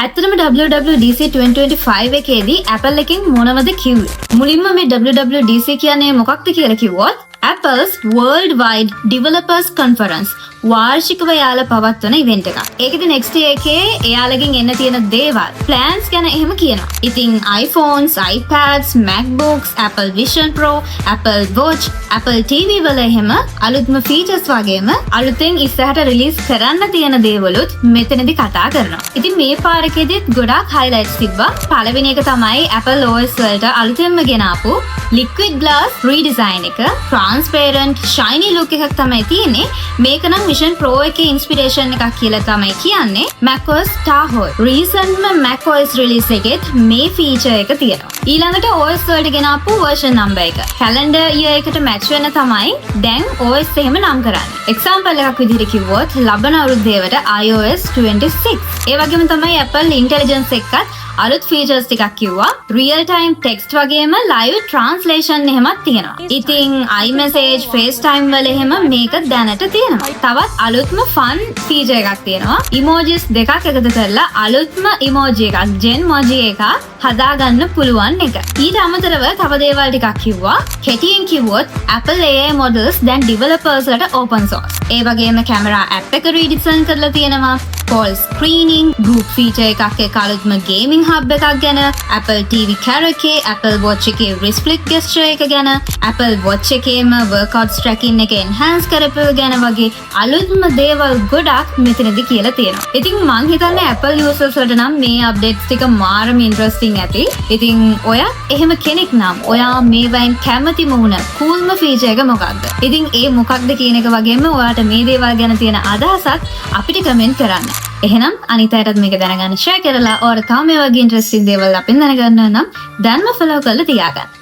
ඇත්තටම WWDC 2025 එකේදී Apple එකෙන් මොනවද කිව්වේ? මුලින්ම මේ WWDC කියන්නේ මොකක්ද කියලා කිව්වොත් Apple's Worldwide Developers Conference වාර්ෂිකව Yala පවත්වන ඉවෙන්ට් එකක්. ඒකෙදි next year එකේ එයාලගෙන් එන්න තියෙන දේවල් plans ගැන එහෙම කියනවා. ඉතින් iPhones, iPads, MacBooks, Apple Vision Pro, Apple Watch, Apple TV වල එහෙම අලුත්ම features වගේම අලුතෙන් ඉස්සරහට release කරන්න තියෙන දේවලුත් මෙතනදී කතා කරනවා. ඉතින් මේ පාරකෙදිත් ගොඩාක් highlights තිබ්බා. පළවෙනි එක තමයි Apple OS වලට අලුතෙන්ම ගෙන ආපු liquid glass redesign එක. transparent shiny look එකක් තමයි තියෙන්නේ. මේක නම් Vision Pro එකේ inspiration එකක් කියලා තමයි කියන්නේ. macOS Tahoe recentම macOS release එකෙත් මේ feature එක තියෙනවා. ඊළඟට OS වලට ගෙන ආපු version number එක. calendar year එකට match වෙන තමයි දැන් OS එහෙම නම් කරන්නේ. example එකක් විදිහට කිව්වොත් ලබන අවුරුද්දේවට iOS 26. ඒ වගේම තමයි Apple intelligence එකත් අලුත් features ටිකක් කිව්වා. real time text වගේම live translation එහෙමත් තියෙනවා. ඉතින් iMessage, FaceTime වල එහෙම මේක දැනට තියෙනවා. තවත් අලුත්ම fun feature එකක් තියෙනවා. emojis දෙකක් එකතු කරලා අලුත්ම emoji එකක්, Genmoji එකක් හදාගන්න පුළුවන් එක. ඊට අමතරව තව දේවල් ටිකක් කිව්වා. කෙටියෙන් කිව්වොත් Apple AI models දැන් developers වලට open source. ඒ වගේම camera app එක redesign කරලා තියෙනවා. call screening, group feature එකක් එක්ක අලුත්ම gaming hub එකක් ගැන, Apple TV Karaoke, Apple Watch එකේ wrist flick gesture එක ගැන, Apple Watch එකේම workouts tracking එක enhance කරපු ගැන වගේ අලුත්ම දේවල් ගොඩක් මෙතනදී කියලා තියෙනවා. ඉතින් මං හිතන්නේ Apple users වලට නම් මේ updates ටික මාරම interesting ඇති. ඉතින් ඔයා එහෙම කෙනෙක් නම් ඔයා මේවයින් කැමතිම වුණ coolම feature එක මොකක්ද? ඉතින් ඒ මොකක්ද කියන එක වගේම ඔයාට මේ දේවල් ගැන තියෙන අදහසක් අපිට comment කරන්න. එහෙනම් අනිත් අයටත් මේක දැනගන්න share කරලා ඔයාලා තව මේ වගේ interesting දේවල් අපෙන් දැනගන්න නම් දැන්ම follow කරලා තියාගන්න.